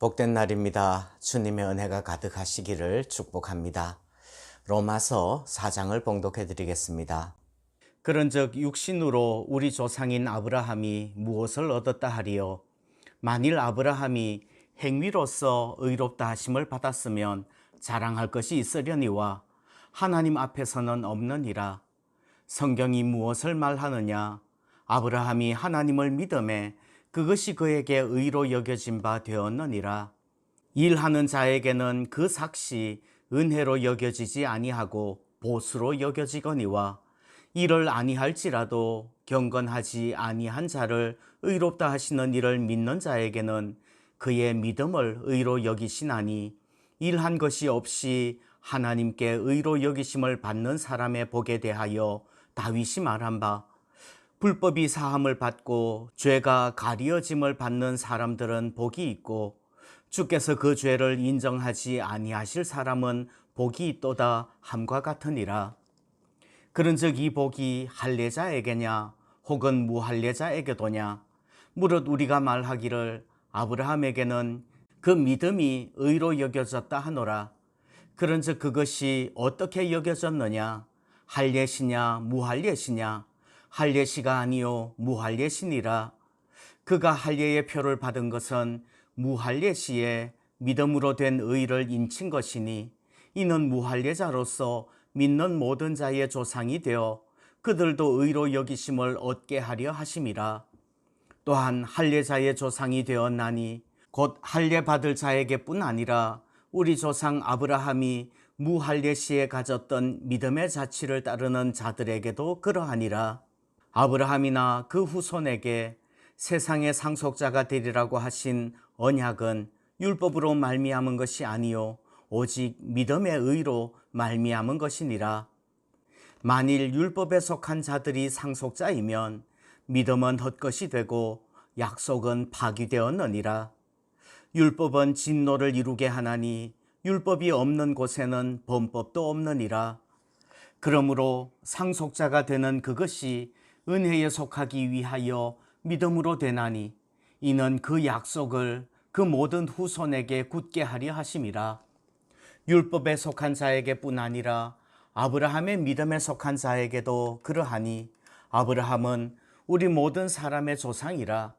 복된 날입니다. 주님의 은혜가 가득하시기를 축복합니다. 로마서 4장을 봉독해 드리겠습니다. 그런즉 육신으로 우리 조상인 아브라함이 무엇을 얻었다 하리요? 만일 아브라함이 행위로서 의롭다 하심을 받았으면 자랑할 것이 있으려니와 하나님 앞에서는 없느니라. 성경이 무엇을 말하느냐? 아브라함이 하나님을 믿음에 그것이 그에게 의로 여겨진 바 되었느니라. 일하는 자에게는 그 삭시 은혜로 여겨지지 아니하고 보수로 여겨지거니와 이를 아니할지라도 경건하지 아니한 자를 의롭다 하시는 이를 믿는 자에게는 그의 믿음을 의로 여기시나니 일한 것이 없이 하나님께 의로 여기심을 받는 사람의 복에 대하여 다윗이 말한 바 불법이 사함을 받고 죄가 가리어짐을 받는 사람들은 복이 있고 주께서 그 죄를 인정하지 아니하실 사람은 복이 있도다 함과 같으니라. 그런즉 이 복이 할례자에게냐 혹은 무할례자에게도냐? 무릇 우리가 말하기를 아브라함에게는 그 믿음이 의로 여겨졌다 하노라. 그런즉 그것이 어떻게 여겨졌느냐? 할례시냐 무할례시냐? 할례시가 아니요 무할례시니라. 그가 할례의 표를 받은 것은 무할례시에 믿음으로 된 의를 인친 것이니 이는 무할례자로서 믿는 모든 자의 조상이 되어 그들도 의로 여기심을 얻게 하려 하심이라. 또한 할례자의 조상이 되었나니 곧 할례 받을 자에게뿐 아니라 우리 조상 아브라함이 무할례시에 가졌던 믿음의 자취를 따르는 자들에게도 그러하니라. 아브라함이나 그 후손에게 세상의 상속자가 되리라고 하신 언약은 율법으로 말미암은 것이 아니요 오직 믿음의 의로 말미암은 것이니라. 만일 율법에 속한 자들이 상속자이면 믿음은 헛것이 되고 약속은 파기되었느니라. 율법은 진노를 이루게 하나니 율법이 없는 곳에는 범법도 없느니라. 그러므로 상속자가 되는 그것이 은혜에 속하기 위하여 믿음으로 되나니 이는 그 약속을 그 모든 후손에게 굳게 하려 하심이라. 율법에 속한 자에게뿐 아니라 아브라함의 믿음에 속한 자에게도 그러하니 아브라함은 우리 모든 사람의 조상이라.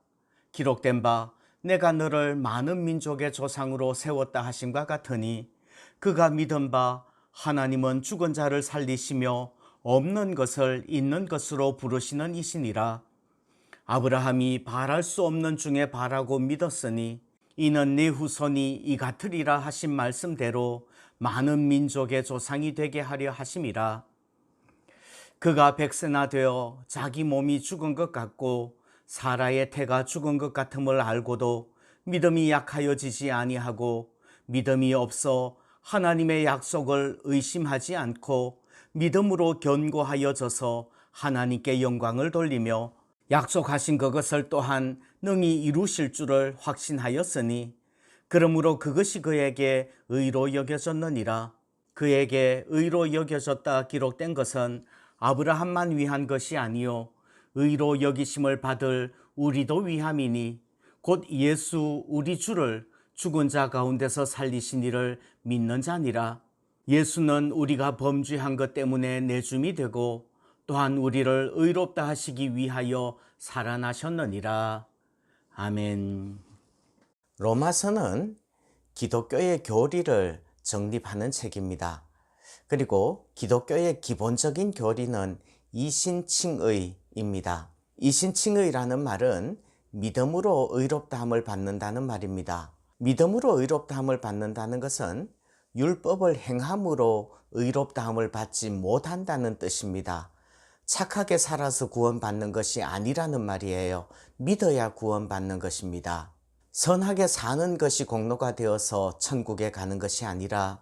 기록된 바 내가 너를 많은 민족의 조상으로 세웠다 하심과 같으니 그가 믿은 바 하나님은 죽은 자를 살리시며 없는 것을 있는 것으로 부르시는 이시니라. 아브라함이 바랄 수 없는 중에 바라고 믿었으니 이는 네 후손이 이 같으리라 하신 말씀대로 많은 민족의 조상이 되게 하려 하심이라. 그가 백세나 되어 자기 몸이 죽은 것 같고 사라의 태가 죽은 것 같음을 알고도 믿음이 약하여지지 아니하고 믿음이 없어 하나님의 약속을 의심하지 않고 믿음으로 견고하여져서 하나님께 영광을 돌리며 약속하신 그것을 또한 능히 이루실 줄을 확신하였으니 그러므로 그것이 그에게 의로 여겨졌느니라. 그에게 의로 여겨졌다 기록된 것은 아브라함만 위한 것이 아니요 의로 여기심을 받을 우리도 위함이니 곧 예수 우리 주를 죽은 자 가운데서 살리신 이를 믿는 자니라. 예수는 우리가 범죄한 것 때문에 내줌이 되고 또한 우리를 의롭다 하시기 위하여 살아나셨느니라. 아멘. 로마서는 기독교의 교리를 정립하는 책입니다. 그리고 기독교의 기본적인 교리는 이신칭의입니다. 이신칭의라는 말은 믿음으로 의롭다함을 받는다는 말입니다. 믿음으로 의롭다함을 받는다는 것은 율법을 행함으로 의롭다함을 받지 못한다는 뜻입니다. 착하게 살아서 구원받는 것이 아니라는 말이에요. 믿어야 구원받는 것입니다. 선하게 사는 것이 공로가 되어서 천국에 가는 것이 아니라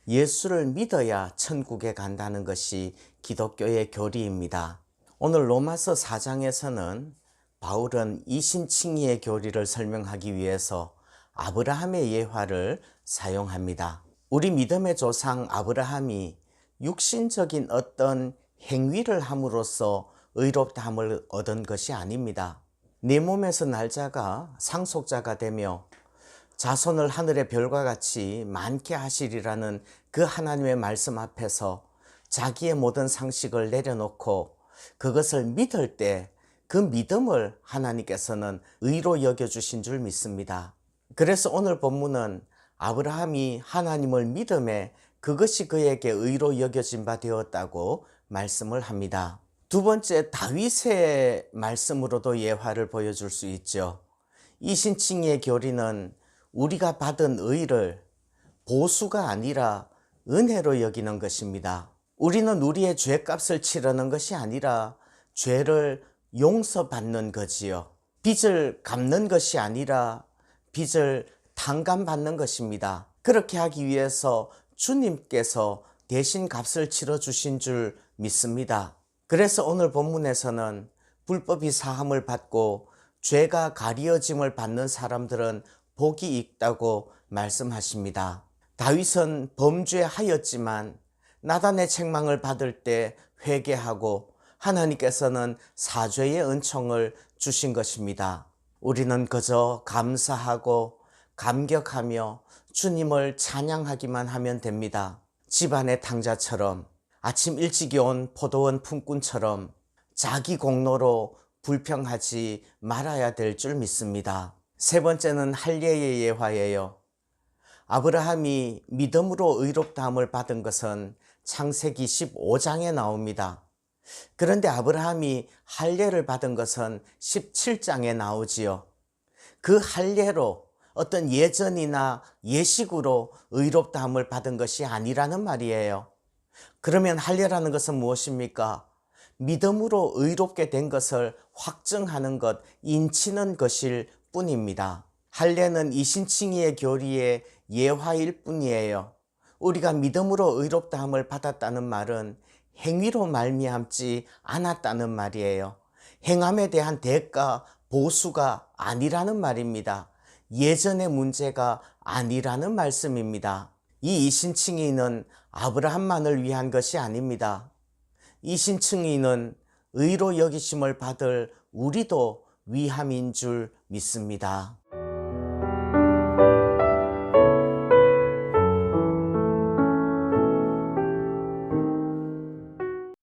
예수를 믿어야 천국에 간다는 것이 기독교의 교리입니다. 오늘 로마서 4장에서는 바울은 이신칭의의 교리를 설명하기 위해서 아브라함의 예화를 사용합니다. 우리 믿음의 조상 아브라함이 육신적인 어떤 행위를 함으로써 의롭다함을 얻은 것이 아닙니다. 내 몸에서 날 자가 상속자가 되며 자손을 하늘의 별과 같이 많게 하시리라는 그 하나님의 말씀 앞에서 자기의 모든 상식을 내려놓고 그것을 믿을 때 그 믿음을 하나님께서는 의로 여겨주신 줄 믿습니다. 그래서 오늘 본문은 아브라함이 하나님을 믿음에 그것이 그에게 의로 여겨진 바 되었다고 말씀을 합니다. 두 번째, 다윗의 말씀으로도 예화를 보여줄 수 있죠. 이 신칭의 교리는 우리가 받은 의를 보수가 아니라 은혜로 여기는 것입니다. 우리는 우리의 죄값을 치르는 것이 아니라 죄를 용서받는 거지요. 빚을 갚는 것이 아니라 빚을 탕감받는 것입니다. 그렇게 하기 위해서 주님께서 대신 값을 치러주신 줄 믿습니다. 그래서 오늘 본문에서는 불법이 사함을 받고 죄가 가리어짐을 받는 사람들은 복이 있다고 말씀하십니다. 다윗은 범죄하였지만 나단의 책망을 받을 때 회개하고 하나님께서는 사죄의 은총을 주신 것입니다. 우리는 그저 감사하고 감격하며 주님을 찬양하기만 하면 됩니다. 집안의 탕자처럼, 아침 일찍이 온 포도원 품꾼처럼 자기 공로로 불평하지 말아야 될 줄 믿습니다. 세 번째는 할례의 예화예요. 아브라함이 믿음으로 의롭다함을 받은 것은 창세기 15장에 나옵니다. 그런데 아브라함이 할례를 받은 것은 17장에 나오지요. 그 할례로 어떤 예전이나 예식으로 의롭다함을 받은 것이 아니라는 말이에요. 그러면 할례라는 것은 무엇입니까? 믿음으로 의롭게 된 것을 확증하는 것, 인치는 것일 뿐입니다. 할례는 이신칭의의 교리의 예화일 뿐이에요. 우리가 믿음으로 의롭다함을 받았다는 말은 행위로 말미암지 않았다는 말이에요. 행함에 대한 대가, 보수가 아니라는 말입니다. 예전의 문제가 아니라는 말씀입니다. 이 이신칭의는 아브라함만을 위한 것이 아닙니다. 이신칭의는 의로 여기심을 받을 우리도 위함인 줄 믿습니다.